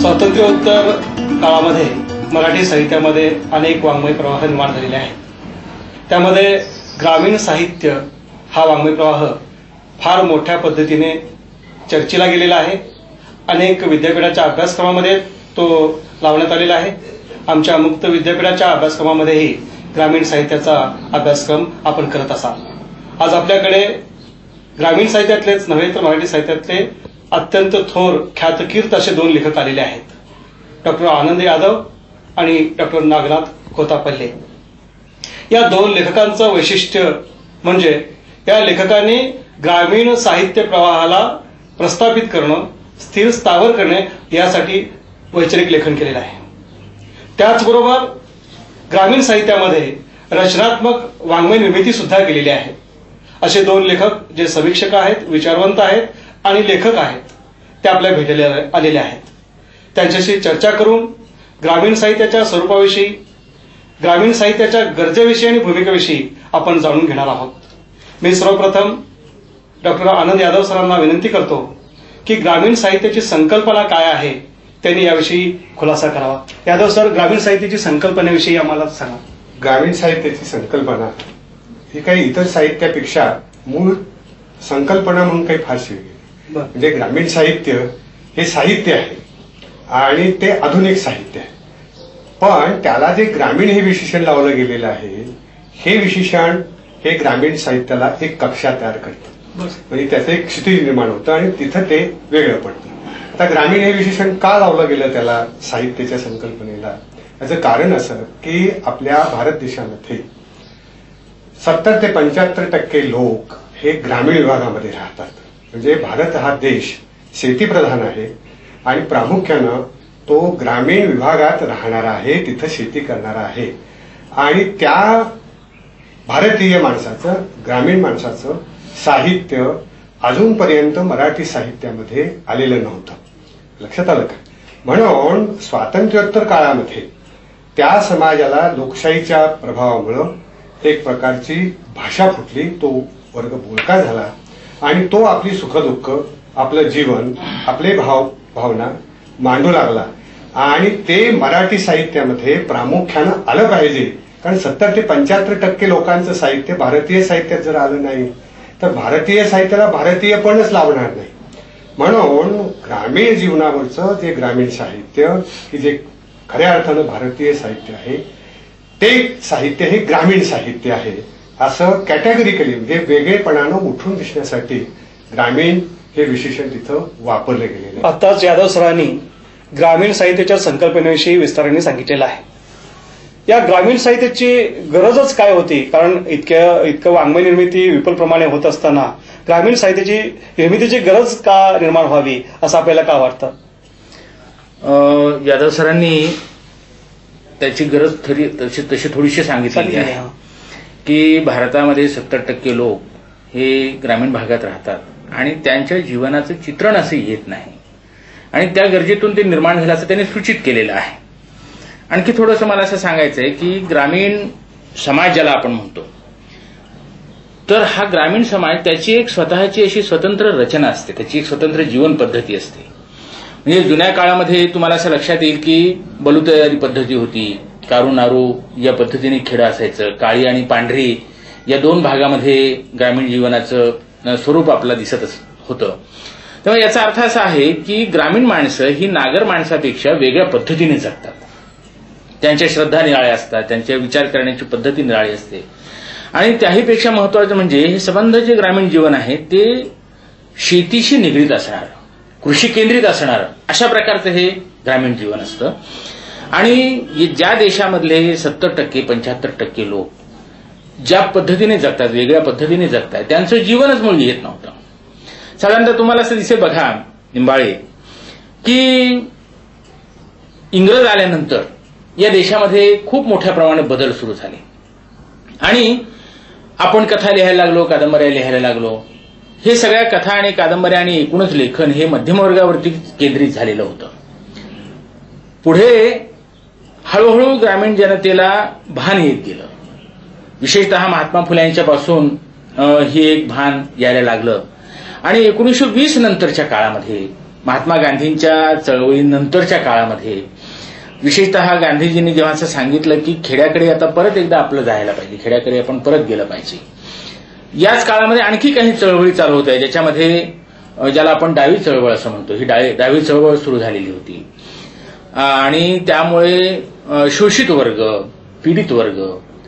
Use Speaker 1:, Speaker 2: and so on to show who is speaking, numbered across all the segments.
Speaker 1: स्वातंत्र्योत्तर काळामध्ये मराठी साहित्यामध्ये अनेक वाङ्मय प्रवाह निर्माण झालेले आहेत. त्यामध्ये ग्रामीण साहित्य हा वाङ्मय प्रवाह फार मोठ्या पद्धतीने चर्चेला गेलेला आहे. अनेक विद्यापीठाच्या अभ्यासक्रमामध्ये तो लावण्यात आलेला आहे. आमच्या मुक्त विद्यापीठाच्या अभ्यासक्रमामध्येही ग्रामीण साहित्याचा अभ्यासक्रम आपण करत असाल. आज आपल्याकडे ग्रामीण साहित्यातलेच नव्हे तर मराठी साहित्यातले अत्यंत थोर ख्यातकीर्त असे दोन लेखक आलेले आहेत, डॉक्टर आनंद यादव आणि डॉक्टर नागनाथ कोतापल्ले. या दोन लेखकांचं वैशिष्ट्य म्हणजे या लेखकांनी ग्रामीण साहित्य प्रवाहाला प्रस्थापित करणं, स्थिर स्थावर करणे यासाठी वैचारिक लेखन केलेलं आहे. त्याचबरोबर ग्रामीण साहित्यामध्ये रचनात्मक वाङ्मय निर्मिती सुद्धा केलेली आहे. असे दोन लेखक जे समीक्षक आहेत, विचारवंत आहेत आणि लेखक आहेत, ते आपल्या भेटीला आलेले आहेत. त्यांच्याशी चर्चा करून ग्रामीण साहित्याच्या स्वरूपाविषयी, ग्रामीण साहित्याच्या गरजेविषयी आणि भूमिकेविषयी आपण जाणून घेणार आहोत. मी सर्वप्रथम डॉक्टर आनंद यादव सरांना विनंती करतो की ग्रामीण साहित्याची संकल्पना काय आहे त्यांनी याविषयी खुलासा करावा. यादव सर, ग्रामीण साहित्याची संकल्पनेविषयी आम्हाला सांगा.
Speaker 2: ग्रामीण साहित्याची संकल्पना ही काही इतर साहित्यापेक्षा मूळ संकल्पना म्हणून काही फारशी वेगळी. म्हणजे ग्रामीण साहित्य हे साहित्य आहे आणि ते आधुनिक साहित्य आहे, पण त्याला जे ग्रामीण हे विशेषण लावलं गेलेलं आहे, हे विशेषण हे ग्रामीण साहित्याला एक कक्षा तयार करतं. म्हणजे त्याचं एक क्षितिज निर्माण होतं आणि तिथं ते वेगळं पडतं. आता ग्रामीण हे विशेषण का लावलं गेलं त्याला साहित्याच्या संकल्पनेला, याचं कारण असं की आपल्या भारत देशामध्ये 70 ते 75% लोक हे ग्रामीण विभागामध्ये राहतात. म्हणजे भारत हा देश शेतीप्रधान आहे आणि प्रामुख्यानं तो ग्रामीण विभागात राहणारा आहे, तिथं शेती करणारा आहे. आणि त्या भारतीय माणसाचं, ग्रामीण माणसाचं साहित्य अजूनपर्यंत मराठी साहित्यामध्ये आलेलं नव्हतं. लक्षात आलं का? म्हणून स्वातंत्र्योत्तर काळामध्ये त्या समाजाला लोकशाहीच्या प्रभावामुळं एक प्रकारची भाषा फुटली, तो वर्ग बोलका झाला आणि तो आपली सुखदुःख, आपलं जीवन, आपले भावना मांडू लागला. आणि ते मराठी साहित्यामध्ये प्रामुख्यानं आलं पाहिजे, कारण 70 ते 75% लोकांचं साहित्य भारतीय साहित्यात जर आलं नाही तर भारतीय साहित्याला भारतीयपणच लावणार नाही. म्हणून ग्रामीण जीवनावरचं जे ग्रामीण साहित्य की जे खऱ्या अर्थानं भारतीय साहित्य आहे, ते साहित्य हे ग्रामीण साहित्य आहे असं कॅटेगरिकली म्हणजे वेगळेपणानं उठून दिसण्यासाठी ग्रामीण हे विशेषण तिथं वापरले गेलेले.
Speaker 1: आताच यादव सरांनी ग्रामीण साहित्याच्या संकल्पनेविषयी विस्ताराने सांगितलेलं आहे. या ग्रामीण साहित्याची गरजच काय होती? कारण इतकं वाङ्मय निर्मिती विपुल प्रमाणे होत असताना ग्रामीण साहित्याची निर्मितीची गरज का निर्माण व्हावी असं आपल्याला का वाटतं?
Speaker 3: यादव सरांनी त्याची गरज तशी थोडीशी सांगितलेली आहे की भारतामध्ये 70% लोक हे ग्रामीण भागात राहतात आणि त्यांच्या जीवनाचं चित्रण असं येत नाही आणि त्या गरजेतून ते निर्माण झालं असं त्यांनी सूचित केलेलं आहे. आणखी थोडंसं मला असं सांगायचं आहे की ग्रामीण समाज ज्याला आपण म्हणतो, तर हा ग्रामीण समाज त्याची एक स्वतःची अशी स्वतंत्र रचना असते, त्याची एक स्वतंत्र जीवन पद्धती असते. म्हणजे जुन्या काळामध्ये तुम्हाला असं लक्षात येईल की बलुतयारी पद्धती होती, कारू नारू या पद्धतीने खेळ असायचं. काळी आणि पांढरी या दोन भागामध्ये ग्रामीण जीवनाचं स्वरूप आपल्याला दिसत होतं. तेव्हा याचा अर्थ असा आहे की ग्रामीण माणसं ही नागर माणसापेक्षा वेगळ्या पद्धतीने जगतात. त्यांच्या श्रद्धा निराळ्या असतात, त्यांच्या विचार करण्याची पद्धती निराळी असते आणि त्याहीपेक्षा महत्वाचं म्हणजे हे संबंध जे ग्रामीण जीवन आहे ते शेतीशी निगडीत असणार, कृषी केंद्रित असणार अशा प्रकारचं हे ग्रामीण जीवन असतं. आणि ज्या देशामधले 70% 75% लोक ज्या पद्धतीने जगतात, वेगळ्या पद्धतीने जगतात, त्यांचं जीवनच मुळी येत नव्हतं. साधारणतः तुम्हाला असं दिसेल बघा निंबाळे की इंग्रज आल्यानंतर या देशामध्ये खूप मोठ्या प्रमाणात बदल सुरू झाले आणि आपण कथा लिहायला लागलो, कादंबऱ्या लिहायला लागलो. हे सगळ्या कथा आणि कादंबऱ्या आणि एकूणच लेखन हे मध्यमवर्गावरती केंद्रित झालेलं होतं. पुढे हळूहळू ग्रामीण जनतेला भान येत गेलं. विशेषतः महात्मा फुले यांच्यापासून हे एक भान यायला लागलं आणि 1920 नंतरच्या काळामध्ये महात्मा गांधींच्या चळवळीनंतरच्या काळामध्ये विशेषतः गांधीजींनी जेव्हा असं सांगितलं की खेड्याकडे आता परत एकदा आपलं जायला पाहिजे, खेड्याकडे आपण परत गेलं पाहिजे, याच काळामध्ये आणखी काही चळवळी चालू होत्या ज्याच्यामध्ये ज्याला आपण डावी चळवळ असं म्हणतो, ही डावी चळवळ सुरू झालेली होती आणि त्यामुळे शोषित वर्ग, पीडित वर्ग,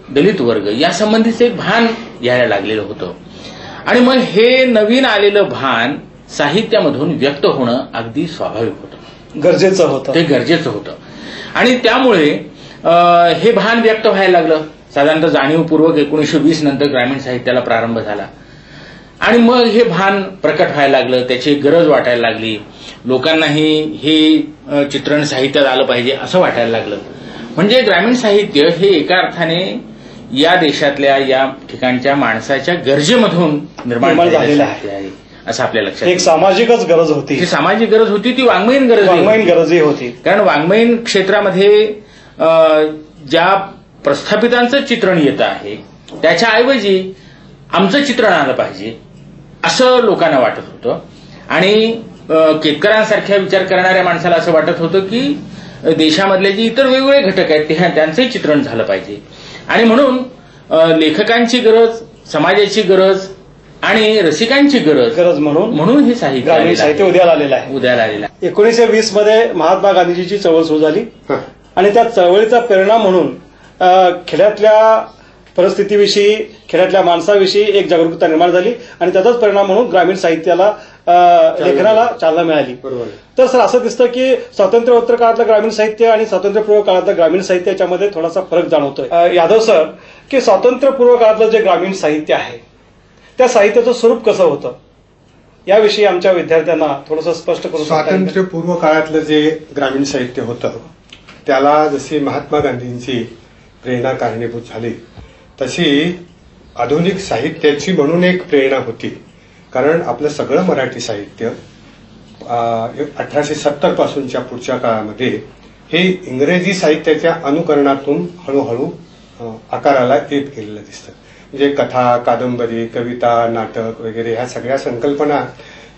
Speaker 3: दलित वर्ग या संबंधीचं एक भान यायला लागलेलं होतं आणि मग हे नवीन आलेलं भान साहित्यामधून व्यक्त होणं अगदी स्वाभाविक होतं,
Speaker 1: गरजेचं होतं,
Speaker 3: ते गरजेचं होतं आणि त्यामुळे हे भान व्यक्त व्हायला लागलं. साधारणतः जाणीवपूर्वक 1920 नंतर ग्रामीण साहित्याला प्रारंभ झाला आणि मग हे भान प्रकट व्हायला लागलं, त्याची गरज वाटायला लागली, लोकांनाही हे चित्रण साहित्यात आलं पाहिजे असं वाटायला लागलं. म्हणजे ग्रामीण साहित्य हे एका अर्थाने या देशातल्या या ठिकाणच्या माणसाच्या गरजेमधून निर्माण झालेलं आहे असं आपल्या लक्षात.
Speaker 1: एक सामाजिकच गरज होती,
Speaker 3: ती सामाजिक गरज होती, ती वाङ्मयीन
Speaker 1: गरजही होती.
Speaker 3: कारण वाङ्मयीन क्षेत्रामध्ये ज्या प्रस्थापितांचं चित्रण येतं आहे त्याच्याऐवजी आमचं चित्रण आलं पाहिजे असं लोकांना वाटत होतं आणि केतकरांसारख्या विचार करणाऱ्या माणसाला असं वाटत होतं की देशामधले जे इतर वेगवेगळे घटक आहेत त्यांचंही चित्रण झालं पाहिजे आणि म्हणून लेखकांची गरज, समाजाची गरज आणि रसिकांची गरज म्हणून हे साहित्य
Speaker 1: उद्याला आलेलं आहे. 1920 मध्ये महात्मा गांधीजीची चळवळ सुरू झाली आणि त्या चळवळीचा परिणाम म्हणून खेड्यातल्या परिस्थितीविषयी, खेड्यातल्या माणसाविषयी एक जागरूकता निर्माण झाली आणि त्याचाच परिणाम म्हणून ग्रामीण साहित्याला, लेखनाला चालना मिळाली. तर सर असं दिसतं की स्वातंत्र्योत्तर काळातलं ग्रामीण साहित्य आणि स्वातंत्र्यपूर्व काळातलं ग्रामीण साहित्य याच्यामध्ये थोडासा फरक जाणवतोय. यादव सर, की स्वातंत्र्यपूर्व काळातलं जे ग्रामीण साहित्य आहे त्या साहित्याचं स्वरूप कसं होतं याविषयी आमच्या विद्यार्थ्यांना थोडंसं स्पष्ट करून.
Speaker 2: स्वातंत्र्यपूर्व काळातलं जे ग्रामीण साहित्य होतं त्याला जशी महात्मा गांधींची प्रेरणा कारणीभूत झाली तशी आधुनिक साहित्याची म्हणून एक प्रेरणा होती. कारण आपलं सगळं मराठी साहित्य 1870 पासूनच्या पुढच्या काळामध्ये हे इंग्रजी साहित्याच्या अनुकरणातून हळूहळू आकाराला येत गेलेलं दिसतं. म्हणजे कथा, कादंबरी, कविता, नाटक वगैरे ह्या सगळ्या संकल्पना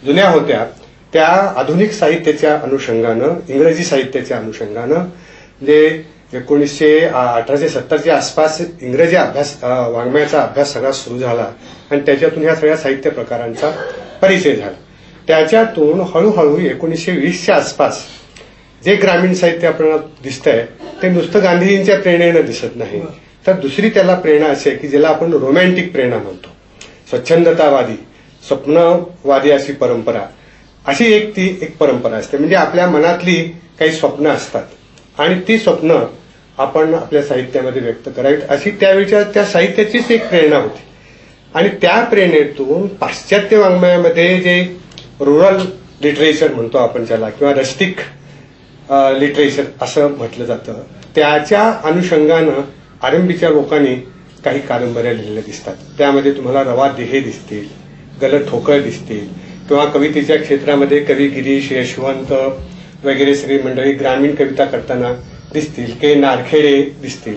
Speaker 2: जुन्या होत्या त्या आधुनिक साहित्याच्या अनुषंगानं, इंग्रजी साहित्याच्या अनुषंगानं म्हणजे 1870च्या आसपास इंग्रजी अभ्यास, वाङ्मयाचा अभ्यास सगळा सुरू झाला आणि त्याच्यातून ह्या सगळ्या साहित्य प्रकारांचा परिचय झाला. त्याच्यातून हळूहळू 1920च्या आसपास जे ग्रामीण साहित्य आपल्याला दिसतंय ते नुसतं गांधीजींच्या प्रेरणेनं दिसत नाही, तर दुसरी त्याला प्रेरणा अशी आहे की ज्याला आपण रोमॅन्टिक प्रेरणा म्हणतो, स्वच्छंदतावादी, स्वप्नवादी अशी परंपरा, अशी एक परंपरा असते. म्हणजे आपल्या मनातली काही स्वप्न असतात आणि ती स्वप्न आपण आपल्या साहित्यामध्ये व्यक्त करावीत अशी त्यावेळच्या त्या साहित्याचीच एक प्रेरणा होती. आणि त्या प्रेरणेतून पाश्चात्य वाङ्मयामध्ये जे रुरल लिटरेचर म्हणतो आपण ज्याला, किंवा रस्टिक लिटरेचर असं म्हटलं जातं, त्याच्या अनुषंगानं आरंभीच्या लोकांनी काही कादंबऱ्या लिहिलेल्या दिसतात. त्यामध्ये तुम्हाला रवा देहे दिसतील, गलत ठोकळ दिसतील, किंवा कवितेच्या क्षेत्रामध्ये कवी गिरीश, यशवंत वगैरे सगळी मंडळी ग्रामीण कविता करताना दिसतील, के नारखेडे दिसतील.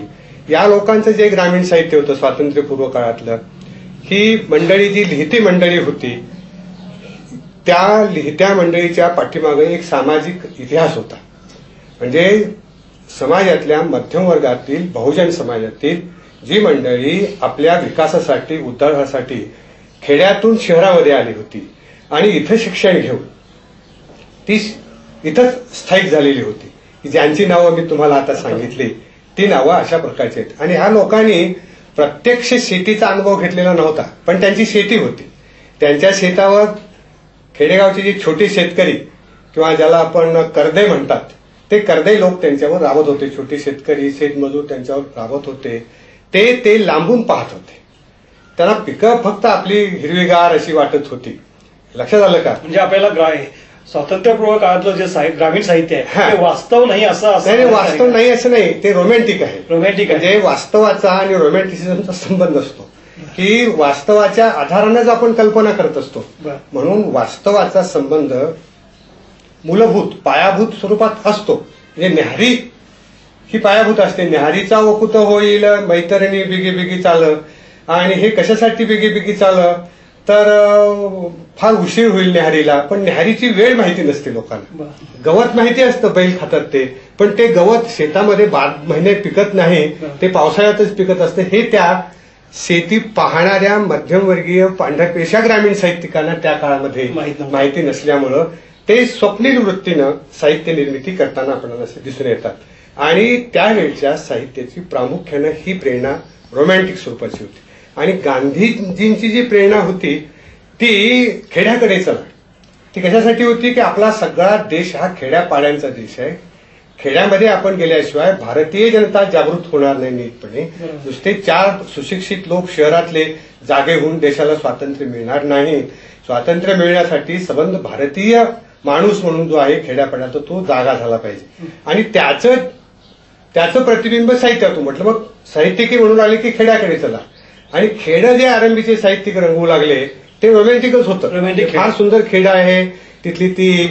Speaker 2: या लोकांचं जे ग्रामीण साहित्य होतं स्वातंत्र्यपूर्व काळातलं, ही मंडळी जी लिहिती मंडळी होती त्या लिहित्या मंडळीच्या पाठीमागे एक सामाजिक इतिहास होता. म्हणजे समाजातल्या मध्यम वर्गातील, बहुजन समाजातील जी मंडळी आपल्या विकासासाठी, उद्धारासाठी खेड्यातून शहरामध्ये आली होती आणि इथं शिक्षण घेऊन ती इथंच स्थायिक झालेली होती, ज्यांची नावं मी तुम्हाला आता सांगितली ती नावं अशा प्रकारची आहेत. आणि ह्या लोकांनी प्रत्यक्ष शेतीचा अनुभव घेतलेला नव्हता, पण त्यांची शेती होती. त्यांच्या शेतावर खेडेगावचे जे छोटे शेतकरी किंवा ज्याला आपण करदे म्हणतात, ते करदे लोक त्यांच्यावर राबत होते. छोटे शेतकरी, शेतमजूर त्यांच्यावर राबत होते. ते लांबून पाहत होते. त्यांना पिकं फक्त आपली हिरवीगार अशी वाटत होती. लक्षात आलं का?
Speaker 1: म्हणजे आपल्याला स्वातंत्र्यपूर्व काळातलं जे ग्रामीण साहित्य आहे ते वास्तव नाही असं
Speaker 2: वास्तव नाही असं नाही, ते रोमॅन्टिक आहे.
Speaker 1: रोमॅन्टिक
Speaker 2: म्हणजे वास्तवाचा आणि रोमॅन्टिसिझमचा संबंध असतो की वास्तवाच्या आधारानेच आपण कल्पना करत असतो. म्हणून वास्तवाचा संबंध मूलभूत, पायाभूत स्वरूपात असतो. म्हणजे न्याहारी ही पायाभूत असते. न्याहारीचा वकुत होईल मैत्रिणी बिगी बिगी चाल. आणि हे कशासाठी बिगी बिगी चाल? तर फार उशीर होईल न्याहारीला, पण न्याहारीची वेळ माहिती नसते लोकांना. गवत माहिती असतं, बैल खातात ते, पण ते गवत शेतामध्ये 12 महिने पिकत नाही, ते पावसाळ्यातच पिकत असतं. हे त्या शेती पाहणाऱ्या मध्यमवर्गीय पांढरपेशा ग्रामीण साहित्यिकांना त्या काळामध्ये माहिती नसल्यामुळं ते स्वप्नील वृत्तीनं साहित्य निर्मिती करताना आपल्याला असे दिसून येतात. आणि त्यावेळच्या साहित्याची प्रामुख्यानं ही प्रेरणा रोमॅन्टिक स्वरूपाची होती. आणि गांधीजींची जी प्रेरणा होती ती खेड्याकडे चला. ती कशासाठी होती की आपला सगळा देश हा खेड्यापाड्यांचा देश आहे. खेड्यामध्ये आपण गेल्याशिवाय भारतीय जनता जागृत होणार नाही नीटपणे. नुसते 4 सुशिक्षित लोक शहरातले जागे होऊन देशाला स्वातंत्र्य मिळणार नाही. स्वातंत्र्य मिळण्यासाठी संबंध भारतीय माणूस म्हणून जो आहे खेड्यापाड्याचा तो जागा झाला पाहिजे. आणि त्याचं प्रतिबिंब साहित्यातून म्हटलं. मग साहित्यिकी म्हणून आले की खेड्याकडे चला. आणि खेडं जे आरंभीचे साहित्यिक रंगवू लागले ते रोमॅन्टिकच होतं. फार सुंदर खेडं आहे, तिथली ती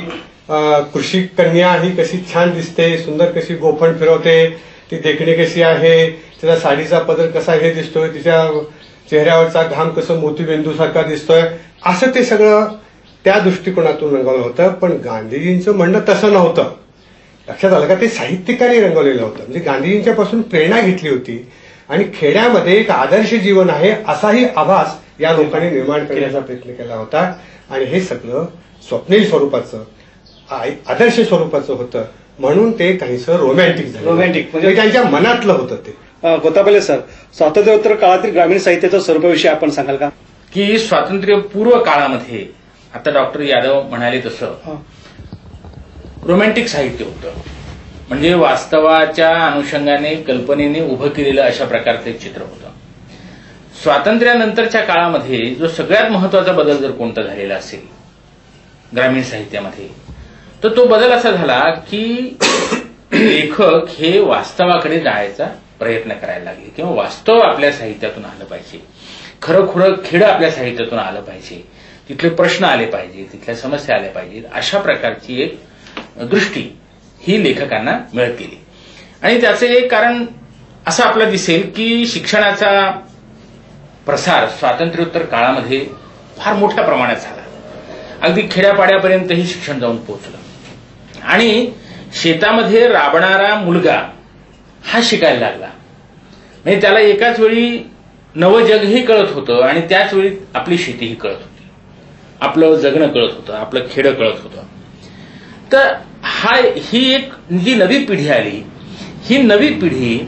Speaker 2: कृषी कन्या ही कशी छान दिसते, सुंदर कशी गोफण फिरवते, ती देखणी कशी आहे, तिचा साडीचा पदर कसा हे दिसतोय, तिच्या चेहऱ्यावरचा घाम कसं मोतीबिंदू सारखा दिसतोय, असं ते सगळं त्या दृष्टिकोनातून रंगवलं होतं. पण गांधीजींचं म्हणणं तसं नव्हतं. लक्षात आलं का? ते साहित्यिकांनी रंगवलेलं होतं. म्हणजे गांधीजींच्या पासून प्रेरणा घेतली होती आणि खेड्यामध्ये एक आदर्श जीवन आहे असाही आभास या लोकांनी निर्माण करण्याचा प्रयत्न केला होता. आणि हे सगळं स्वप्नील स्वरूपाचं आदर्श स्वरूपाचं होतं म्हणून ते काहीसं रोमॅन्टिक झालं.
Speaker 1: रोमॅन्टिक
Speaker 2: म्हणजे त्यांच्या मनातलं होतं ते.
Speaker 1: गोतापले सर, स्वातंत्र्योत्तर काळातील ग्रामीण साहित्याच्या स्वरूपाविषयी आपण सांगाल का?
Speaker 3: की स्वातंत्र्यपूर्व काळामध्ये आता डॉक्टर यादव म्हणाले तसं रोमॅन्टिक साहित्य होतं. म्हणजे वास्तवाच्या अनुषंगाने कल्पनेने उभं केलेलं अशा प्रकारचं एक चित्र होतं. स्वातंत्र्यानंतरच्या काळामध्ये जो सगळ्यात महत्वाचा बदल जर कोणता झालेला असेल ग्रामीण साहित्यामध्ये तर तो बदल असा झाला की लेखक हे वास्तवाकडे जायचा प्रयत्न करायला लागले किंवा वास्तव आपल्या साहित्यातून आलं पाहिजे, खरंखुरं खेडं आपल्या साहित्यातून आलं पाहिजे, तिथले प्रश्न आले पाहिजे, तिथल्या समस्या आल्या पाहिजेत, अशा प्रकारची एक दृष्टी ही लेखकांना मिळत गेली. आणि त्याचं एक कारण असं आपलं दिसेल की शिक्षणाचा प्रसार स्वातंत्र्योत्तर काळामध्ये फार मोठ्या प्रमाणात झाला. अगदी खेड्यापाड्यापर्यंतही शिक्षण जाऊन पोहोचलं आणि शेतामध्ये राबणारा मुलगा हा शिकायला लागला. म्हणजे त्याला एकाच वेळी नवं जगही कळत होतं आणि त्याच वेळी आपली शेतीही कळत होती, आपलं जगणं कळत होतं, आपलं खेडं कळत होतं. तर ही एक जी नवी पिढी आली, ही नवी पिढी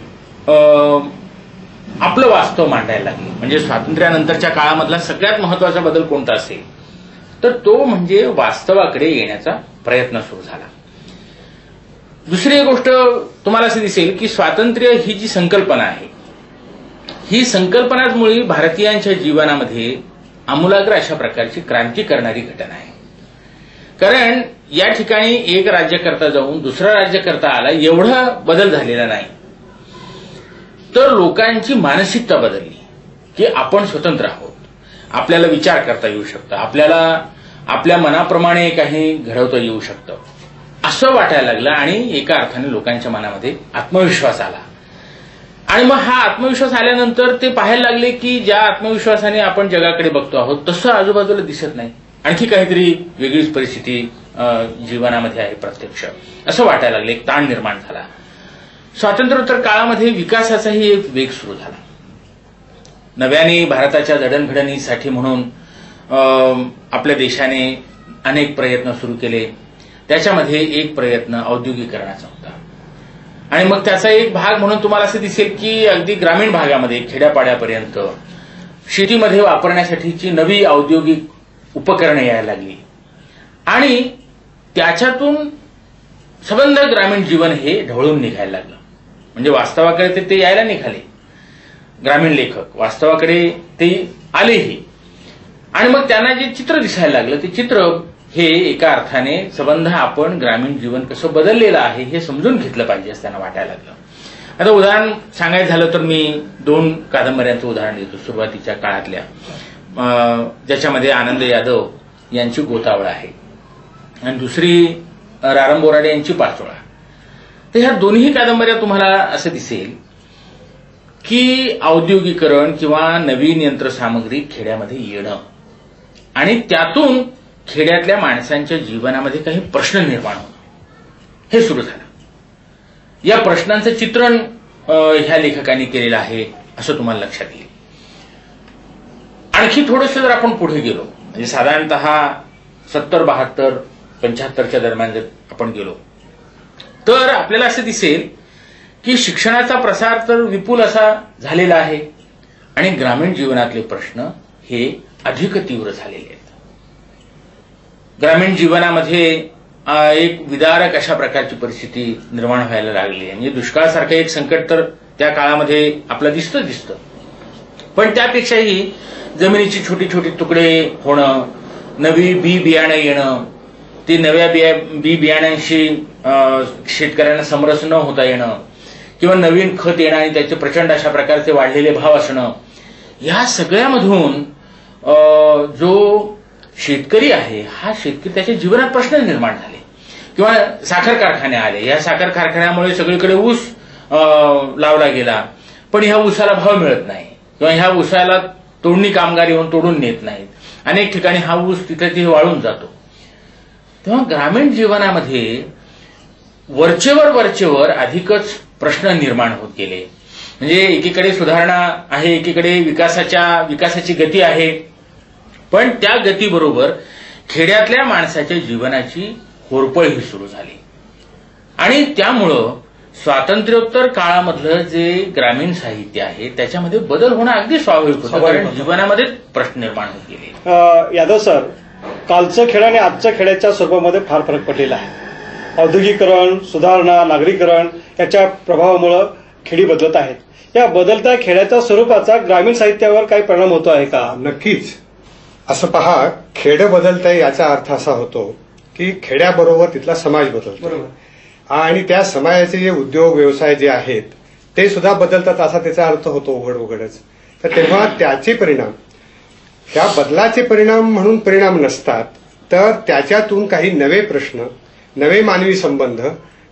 Speaker 3: आपलं वास्तव मांडायला लागली. म्हणजे स्वातंत्र्यानंतरच्या काळामधला सगळ्यात महत्वाचा बदल कोणता असेल तर तो म्हणजे वास्तवाकडे येण्याचा प्रयत्न सुरू झाला. दुसरी एक गोष्ट तुम्हाला असं दिसेल की स्वातंत्र्य ही जी संकल्पना आहे ही संकल्पनाच मुळी भारतीयांच्या जीवनामध्ये आमूलाग्र अशा प्रकारची क्रांती करणारी घटना आहे. कारण या ठिकाणी एक राज्यकर्ता जाऊन दुसरा राज्यकर्ता आला एवढा बदल झालेला नाही, तर लोकांची मानसिकता बदलली की आपण स्वतंत्र आहोत, आपल्याला विचार करता येऊ शकतं, आपल्याला आपल्या मनाप्रमाणे काही घडवता येऊ शकतं असं वाटायला लागलं. आणि एका अर्थाने लोकांच्या मनामध्ये आत्मविश्वास आला. आणि मग हा आत्मविश्वास आल्यानंतर ते पाहायला लागले की ज्या आत्मविश्वासाने आपण जगाकडे बघतो आहोत तसं आजूबाजूला दिसत नाही, आणखी काहीतरी वेगळीच परिस्थिती जीवनामध्ये आहे प्रत्यक्ष असं वाटायला लागलं. एक ताण निर्माण झाला. स्वातंत्र्योत्तर काळामध्ये विकासाचाही एक वेग सुरू झाला. नव्याने भारताच्या जडणघडणीसाठी म्हणून आपल्या देशाने अनेक प्रयत्न सुरू केले. त्याच्यामध्ये एक प्रयत्न औद्योगिकरणाचा होता. आणि मग त्याचा एक भाग म्हणून तुम्हाला असं दिसेल की अगदी ग्रामीण भागामध्ये खेड्यापाड्यापर्यंत शेतीमध्ये वापरण्यासाठीची नवी औद्योगिक उपकरणे यायला लागली आणि त्याच्यातून संबंध ग्रामीण जीवन हे ढवळून निघायला लागलं. म्हणजे वास्तवाकडे ते यायला निघाले, ग्रामीण लेखक वास्तवाकडे ते आलेही. आणि मग त्यांना जे चित्र दिसायला लागलं ते चित्र हे एका अर्थाने संबंध आपण ग्रामीण जीवन कसं बदललेलं आहे हे समजून घेतलं पाहिजे असं त्यांना वाटायला लागलं. आता उदाहरण सांगायचं झालं तर मी 2 कादंबऱ्यांचं उदाहरण देतो सुरुवातीच्या काळातल्या, ज्याच्यामध्ये आनंद यादव यांची गोतावळा आहे आणि दुसरी रारम बोराडे यांची पाचोळा. तर ह्या दोन्ही कादंबऱ्या तुम्हाला असं दिसेल की औद्योगिकरण किंवा नवीन यंत्रसामग्री खेड्यामध्ये येणं आणि त्यातून खेड्यातल्या माणसांच्या जीवनामध्ये काही प्रश्न निर्माण होणं हे सुरू झालं. या प्रश्नांचं चित्रण ह्या लेखकांनी केलेलं आहे असं तुम्हाला लक्षात येईल. आणखी थोडंसं जर आपण पुढे गेलो म्हणजे साधारणतः 70, 72, 75च्या दरम्यान जर आपण गेलो तर आपल्याला असं दिसेल की शिक्षणाचा प्रसार तर विपुल असा झालेला आहे आणि ग्रामीण जीवनातले प्रश्न हे अधिक तीव्र झालेले आहेत. ग्रामीण जीवनामध्ये एक विदारक अशा प्रकारची परिस्थिती निर्माण व्हायला लागली आहे. म्हणजे दुष्काळासारखं एक संकट तर त्या काळामध्ये आपलं दिसतं. पण त्यापेक्षाही जमिनीची छोटी छोटी तुकडे होणं, नवी बी बियाणं येणं, ती नव्या बी बियाण्यांशी शेतकऱ्यांना समरस न होता येणं किंवा नवीन खत येणं आणि त्याचे प्रचंड अशा प्रकारचे वाढलेले भाव असणं, या सगळ्यामधून जो शेतकरी आहे हा शेतकरी त्याच्या जीवनात प्रश्न निर्माण झाले. किंवा साखर कारखाने आले. या साखर कारखान्यामुळे सगळीकडे ऊस लावला गेला पण ह्या ऊसाला भाव मिळत नाही किंवा ह्या ऊसाला तोडणी कामगार येऊन तोडून नेत नाहीत. अनेक ठिकाणी हा ऊस तिथे वाळून जातो. तेव्हा ग्रामीण जीवनामध्ये वरचेवर अधिकच प्रश्न निर्माण होत गेले. म्हणजे एकीकडे सुधारणा आहे, एकीकडे विकासाची गती आहे, पण त्या गतीबरोबर खेड्यातल्या माणसाच्या जीवनाची होरपळ ही सुरू झाली आणि त्यामुळं स्वातंत्र्योत्तर काळामधलं जे ग्रामीण साहित्य आहे त्याच्यामध्ये बदल होणं अगदी स्वाभाविक होतं कारण जीवनामध्ये प्रश्न निर्माण होत गेले.
Speaker 1: यादव सर, कालचं खेळ आणि आजच्या खेळाच्या स्वरूपामध्ये फार फरक पडलेला आहे. औद्योगिकरण, सुधारणा, नागरीकरण याच्या प्रभावामुळे खेडी बदलत आहेत. या बदलत्या खेळाच्या स्वरूपाचा ग्रामीण साहित्यावर काही परिणाम होतो आहे का?
Speaker 2: नक्कीच. असं पहा, खेडं बदलतंय याचा अर्थ असा होतो की खेड्याबरोबर तिथला समाज बदलतो आणि त्या समाजाचे जे उद्योग व्यवसाय जे आहेत ते सुद्धा बदलतात असा त्याचा अर्थ होतो उघडच. तर तेव्हा त्याचे परिणाम, त्या बदलाचे परिणाम म्हणून परिणाम नसतात तर त्याच्यातून काही नवे प्रश्न, नवे मानवी संबंध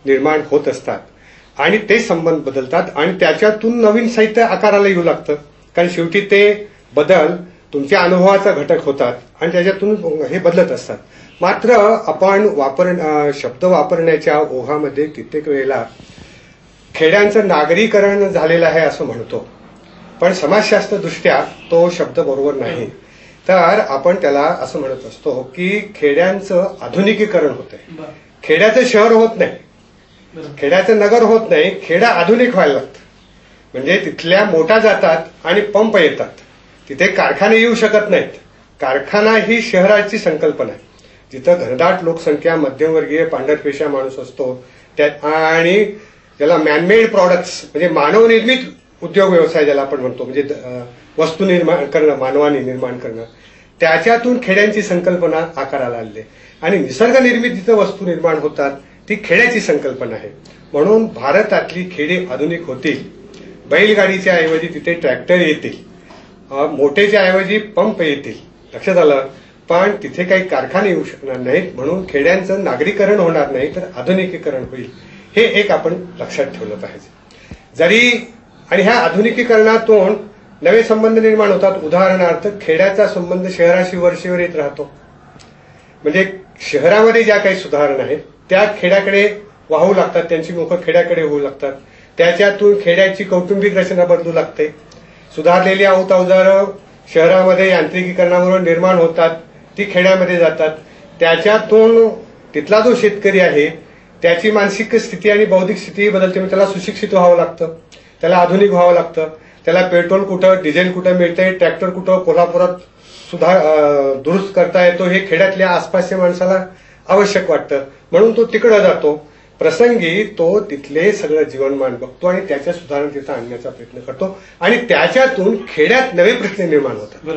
Speaker 2: निर्माण होत असतात आणि ते संबंध बदलतात आणि त्याच्यातून नवीन साहित्य आकाराला येऊ लागतं. कारण शेवटी ते बदल तुमच्या अनुभवाचा घटक होतात आणि त्याच्यातून हे बदलत असतात. मात्र आपण शब्द वापरण्याच्या ओघामध्ये कित्येक वेळेला खेड्यांचं नागरीकरण झालेलं आहे असं म्हणतो, पण समाजशास्त्रदृष्ट्या तो शब्द बरोबर नाही. तर आपण त्याला असं म्हणत असतो की खेड्यांचं आधुनिकीकरण होतंय. खेड्याचं शहर होत नाही, खेड्याचं नगर होत नाही, खेडं आधुनिक व्हायला लागतं. म्हणजे तिथल्या मोठा जातात आणि पंप येतात, तिथे कारखाने येऊ शकत नाहीत. कारखाना ही शहराची संकल्पना आहे जिथं घनदाट लोकसंख्या, मध्यमवर्गीय, पांढरपेशा माणूस असतो आणि ज्याला मॅनमेड प्रॉडक्ट्स म्हणजे मानवनिर्मित उद्योग व्यवसाय ज्याला आपण म्हणतो, म्हणजे वस्तू निर्माण करणं, मानवाने निर्माण करणं, त्याच्यातून खेड्यांची संकल्पना आकाराला आली आणि निसर्गनिर्मित जिथं वस्तू निर्माण होतात ती खेड्याची संकल्पना आहे. म्हणून भारतातली खेडे आधुनिक होतील. बैलगाडीच्या ऐवजी तिथे ट्रॅक्टर येतील, मोठेच्या ऐवजी पंप येतील, लक्षात आलं. पण तिथे काही कारखाने येऊ शकणार नाहीत. म्हणून खेड्यांचं नागरीकरण होणार नाही तर आधुनिकीकरण होईल. हे एक आपण लक्षात ठेवलं पाहिजे. आणि ह्या आधुनिकीकरणातून नवे संबंध निर्माण होतात. उदाहरणार्थ खेड्याचा संबंध शहराशी वर्षेवर येत राहतो. म्हणजे शहरामध्ये ज्या काही सुधारणा आहेत त्या खेड्याकडे वाहू लागतात, त्यांची मुखं खेड्याकडे होऊ लागतात. त्याच्यातून खेड्याची कौटुंबिक रचना बदलू लागते. सुधारलेली अवजारं शहरामध्ये यांत्रिकीकरणामुळे निर्माण होतात, ती खेड्यामध्ये जातात. त्याच्यातून तिथला जो शेतकरी आहे त्याची मानसिक स्थिती आणि बौद्धिक स्थिती बदलते. त्याला सुशिक्षित व्हावं लागतं, त्याला आधुनिक व्हावं लागतं. त्याला पेट्रोल कुठं, डिझेल कुठं मिळतंय, ट्रॅक्टर कुठं कोल्हापुरात दुरुस्त करता येतो, हे खेड्यातल्या आसपासच्या माणसाला आवश्यक वाटतं. म्हणून तो तिकडं जातो. प्रसंगी तो तिथले सगळं जीवनमान बघतो आणि त्याच्या सुधारणा तिथं आणण्याचा प्रयत्न करतो आणि त्याच्यातून खेड्यात नवे प्रश्न निर्माण होतात.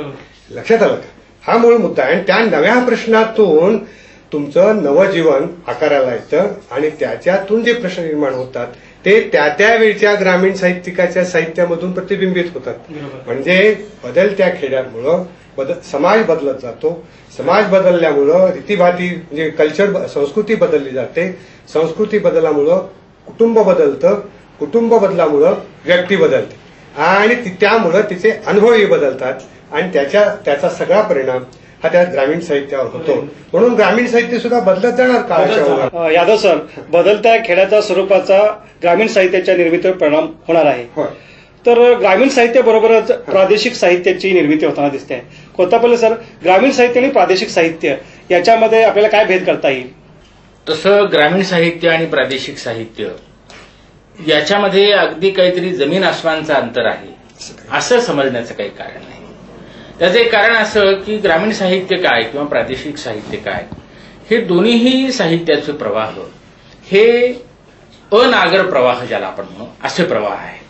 Speaker 2: लक्षात आलं का? हा मूळ मुद्दा आहे. आणि त्या नव्या प्रश्नातून तुमचं नवं जीवन आकाराला येतं आणि त्याच्यातून जे प्रश्न निर्माण होतात ते त्या वेळच्या ग्रामीण साहित्यिकाच्या साहित्यामधून प्रतिबिंबित होतात. म्हणजे बदलत्या खेड्यामुळं समाज बदलत जातो. समाज बदलल्यामुळं रीतीभाती म्हणजे कल्चर, संस्कृती बदलली जाते. संस्कृती बदलामुळं कुटुंब बदलतं. कुटुंब बदलामुळं व्यक्ती बदलते आणि त्यामुळं तिचे अनुभवही बदलतात आणि त्याचा सगळा परिणाम हा त्या ग्रामीण साहित्यावर होतो. म्हणून ग्रामीण साहित्य सुद्धा बदलत जाणार काळाच्या ओघात.
Speaker 1: यादव सर, बदलत्या खेड्याच्या स्वरूपाचा ग्रामीण साहित्याच्या निर्मितीवर परिणाम होणार आहे. तर ग्रामीण साहित्याबरोबरच प्रादेशिक साहित्याची निर्मिती होताना दिसते. कोत्तापल्ले सर, ग्रामीण साहित्य आणि प्रादेशिक साहित्य याच्यामध्ये आपल्याला काय भेद करता येईल?
Speaker 3: तसं ग्रामीण साहित्य आणि प्रादेशिक साहित्य याच्यामध्ये अगदी काहीतरी जमीन आसमानचं अंतर आहे असं समजण्याचं काही कारण नाही. त्याचं एक कारण असं की ग्रामीण साहित्य काय किंवा प्रादेशिक साहित्य काय, हे दोन्हीही साहित्याचे प्रवाह हे अनागर प्रवाह ज्याला आपण म्हणू असे प्रवाह आहे.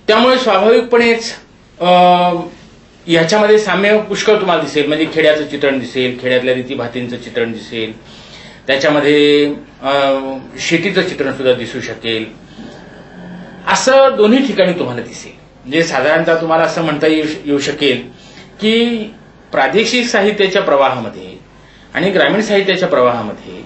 Speaker 3: त्यामुळे स्वाभाविकपणेच याच्यामध्ये साम्य पुष्कळ तुम्हाला दिसेल. म्हणजे खेड्याचं चित्रण दिसेल, खेड्यातल्या रीतीभातींचं चित्रण दिसेल, त्याच्यामध्ये शेतीचं चित्रण सुद्धा दिसू शकेल. असं दोन्ही ठिकाणी तुम्हाला दिसेल. म्हणजे साधारणतः तुम्हाला असं म्हणता येऊ शकेल की प्रादेशिक साहित्याच्या प्रवाहामध्ये आणि ग्रामीण साहित्याच्या प्रवाहामध्ये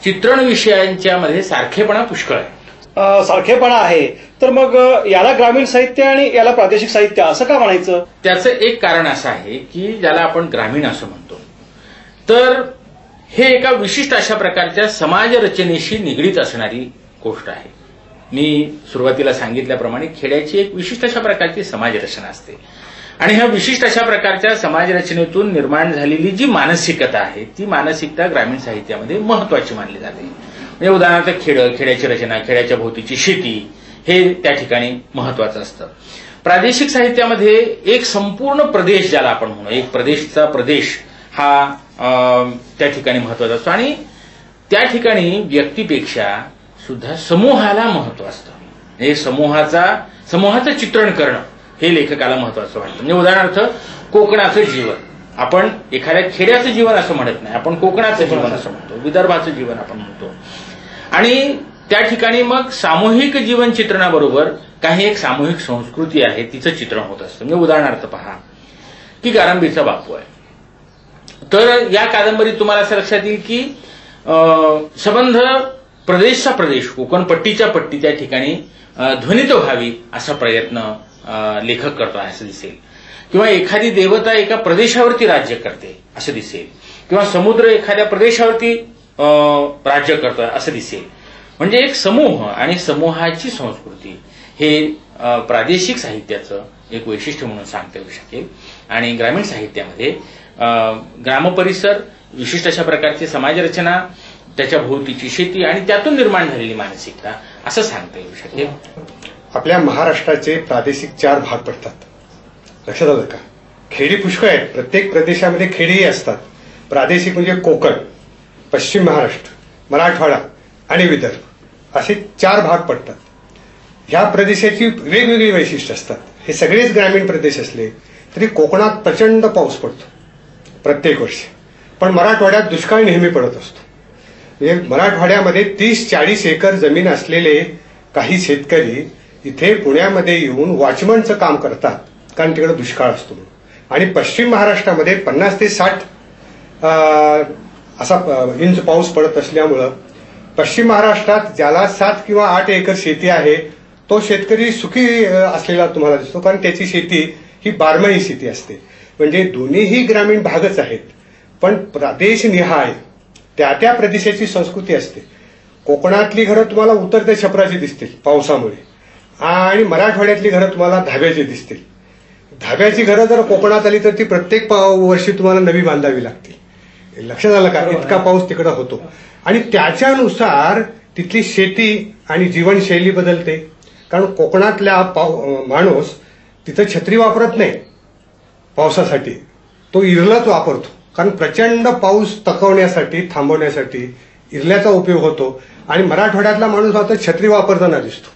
Speaker 3: चित्रण विषयांच्या मध्ये सारखेपणा पुष्कळ आहे.
Speaker 1: सारखेपणा आहे. तर मग याला ग्रामीण साहित्य आणि याला प्रादेशिक साहित्य असं का म्हणायचं?
Speaker 3: त्याचं एक कारण असं आहे की ज्याला आपण ग्रामीण असं म्हणतो, तर हे एका विशिष्ट अशा प्रकारच्या समाज रचनेशी निगडीत असणारी गोष्ट आहे. मी सुरुवातीला सांगितल्याप्रमाणे खेड्याची एक विशिष्ट अशा प्रकारची समाज रचना असते आणि ह्या विशिष्ट अशा प्रकारच्या समाज रचनेतून निर्माण झालेली जी मानसिकता आहे ती मानसिकता ग्रामीण साहित्यामध्ये महत्वाची मानली जाते. म्हणजे उदाहरणार्थ खेड्याची रचना, खेड्याच्या भोवतीची शेती हे त्या ठिकाणी महत्वाचं असतं. प्रादेशिक साहित्यामध्ये एक संपूर्ण प्रदेश ज्याला आपण म्हणू, एक प्रदेशचा प्रदेश हा त्या ठिकाणी महत्वाचा असतो आणि त्या ठिकाणी व्यक्तीपेक्षा सुद्धा समूहाला महत्व असतं. हे समूहाचं चित्रण करणं हे लेखकाला महत्वाचं वाटतं. म्हणजे उदाहरणार्थ कोकणाचं जीवन, आपण एखाद्या खेड्याचं जीवन असं म्हणत नाही, आपण कोकणाचं जीवन असं म्हणतो, विदर्भाचं जीवन आपण म्हणतो. आणि त्या ठिकाणी मग सामूहिक जीवन चित्रणाबरोबर काही एक सामूहिक संस्कृती आहे तिचं चित्रण होत असतं. म्हणजे उदाहरणार्थ पहा की गारंबीचा बापू आहे, तर या कादंबरीत तुम्हाला असं लक्षात येईल की संबंध प्रदेशचा प्रदेश, कोकण पट्टीच्या पट्टी त्या ठिकाणी ध्वनित व्हावी असा प्रयत्न लेखक करतो असं दिसेल. किंवा एखादी देवता एका प्रदेशावरती राज्य करते असं दिसेल, किंवा समुद्र एखाद्या प्रदेशावरती राज्य करतोय असं दिसेल. म्हणजे एक समूह आणि समूहाची संस्कृती हे प्रादेशिक साहित्याचं एक वैशिष्ट्य म्हणून सांगता येऊ शकेल. आणि ग्रामीण साहित्यामध्ये ग्रामपरिसर, विशिष्ट अशा प्रकारची समाजरचना, त्याच्या भोवतीची शेती आणि त्यातून निर्माण झालेली मानसिकता असं सांगता येऊ शकेल.
Speaker 2: आपल्या महाराष्ट्राचे प्रादेशिक 4 भाग पडतात. लक्षात आलं का? खेडी पुष्कळ आहेत, प्रत्येक प्रदेशामध्ये खेडेही असतात. प्रादेशिक म्हणजे कोकण, पश्चिम महाराष्ट्र, मराठवाडा आणि विदर्भ असे 4 भाग पडतात. ह्या प्रदेशाची वेगवेगळी वैशिष्ट्य असतात. हे सगळेच ग्रामीण प्रदेश असले तरी कोकणात प्रचंड पाऊस पडतो प्रत्येक वर्षी, पण मराठवाड्यात दुष्काळ नेहमी पडत असतो. म्हणजे मराठवाड्यामध्ये 30-40 एकर जमीन असलेले काही शेतकरी इथे पुण्यामध्ये येऊन वॉचमनचं काम करतात, कारण तिकडे दुष्काळ असतो. आणि पश्चिम महाराष्ट्रामध्ये 50 ते 60 असा इंच पाऊस पडत असल्यामुळं पश्चिम महाराष्ट्रात ज्याला 7 किंवा 8 एकर शेती आहे तो शेतकरी सुखी असलेला तुम्हाला दिसतो, कारण त्याची शेती ही 12माही शेती असते. म्हणजे दोन्हीही ग्रामीण भागच आहेत, पण प्रदेशनिहाय त्या त्या प्रदेशाची संस्कृती असते. कोकणातली घरं तुम्हाला उतरत्या छपराची दिसतील पावसामुळे, आणि मराठवाड्यातली घरं तुम्हाला धाब्याची दिसतील. धाब्याची घरं जर कोकणात आली तर ती प्रत्येक वर्षी तुम्हाला नवी बांधावी लागतील. लक्षात आलं का? इतका पाऊस तिकडे होतो. आणि त्याच्यानुसार तिथली शेती आणि जीवनशैली बदलते. कारण कोकणातल्या माणूस तिथं छत्री वापरत नाही पावसासाठी, तो इरलाच वापरतो. कारण प्रचंड पाऊस तकवण्यासाठी, थांबवण्यासाठी इरल्याचा उपयोग होतो. आणि मराठवाड्यातला माणूस आता छत्री वापरताना दिसतो.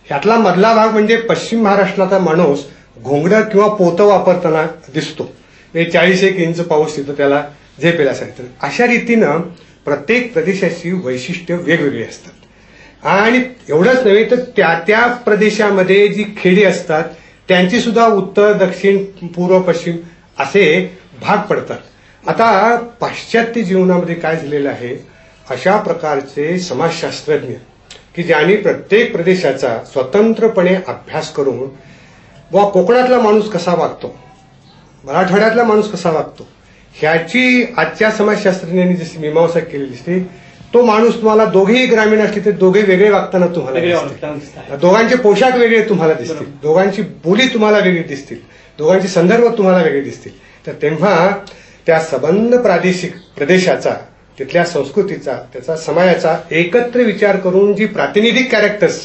Speaker 2: ह्यातला मधला भाग म्हणजे पश्चिम महाराष्ट्राचा माणूस घोंगडं किंवा पोतं वापरताना दिसतो. 40 इंच पाऊस तिथं त्याला झेपेल असायचं. अशा रीतीनं प्रत्येक प्रदेशाची वैशिष्ट्य वेगवेगळी असतात. आणि एवढंच नव्हे तर त्या त्या प्रदेशामध्ये जी खेडी असतात त्यांची सुद्धा उत्तर, दक्षिण, पूर्व, पश्चिम असे भाग पडतात. आता पाश्चात्य जीवनामध्ये काय झालेलं आहे, अशा प्रकारचे समाजशास्त्रज्ञ की ज्यांनी प्रत्येक प्रदेशाचा स्वतंत्रपणे अभ्यास करून व कोकणातला माणूस कसा वागतो मराठवाड्यातला माणूस कसा वागतो ह्याची आजच्या समाजशास्त्रज्ञांनी जशी मीमांसा केलेली असते, तो माणूस तुम्हाला दोघेही ग्रामीण असले तर दोघे वेगळे वागताना तुम्हाला दिसतील. दोघांचे पोशाख वेगळे तुम्हाला दिसतील, दोघांची बोली तुम्हाला वेगळी दिसतील, दोघांचे संदर्भ तुम्हाला वेगळे दिसतील. तर तेव्हा त्या संबंध प्रादेशिक प्रदेशाचा, तिथल्या संस्कृतीचा, त्याचा समाजाचा एकत्र विचार करून जी प्रातिनिधिक कॅरेक्टर्स,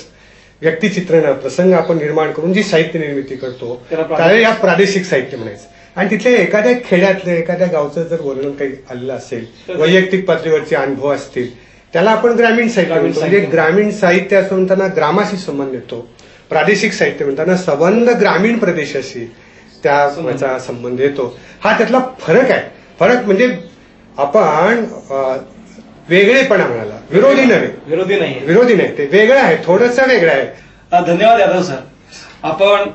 Speaker 2: व्यक्तिचित्रण, प्रसंग आपण निर्माण करून जी साहित्य निर्मिती करतो त्याला या प्रादेशिक साहित्य म्हणायचं. आणि तिथल्या एखाद्या खेड्यातलं, एखाद्या गावचं जर वर्णन काही आलेलं असेल, वैयक्तिक पातळीवरचे अनुभव असतील, त्याला आपण ग्रामीण साहित्य म्हणतो. म्हणजे ग्रामीण साहित्य असं म्हणताना ग्रामाशी संबंध येतो, प्रादेशिक साहित्य म्हणताना संबंध ग्रामीण प्रदेशाशी त्याचा संबंध येतो. हा त्यातला फरक आहे. फरक म्हणजे आपण वेगळेपणा म्हणाला, विरोधी नव्हे, विरोधी नाही, ते वेगळं आहे, थोडंसं वेगळं आहे.
Speaker 1: धन्यवाद यादव सर. आपण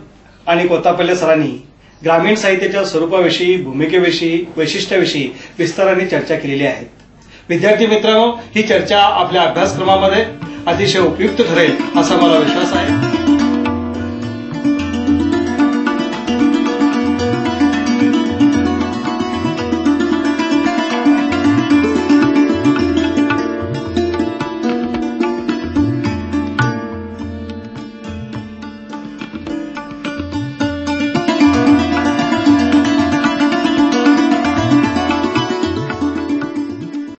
Speaker 1: आणि कोत्तापल्ले सरांनी ग्रामीण साहित्याच्या स्वरूपाविषयी, भूमिकेविषयी, वैशिष्ट्याविषयी विस्ताराने चर्चा केलेली आहे. विद्यार्थी मित्रांनो, ही चर्चा आपल्या अभ्यासक्रमामध्ये अतिशय उपयुक्त ठरेल असा मला विश्वास आहे.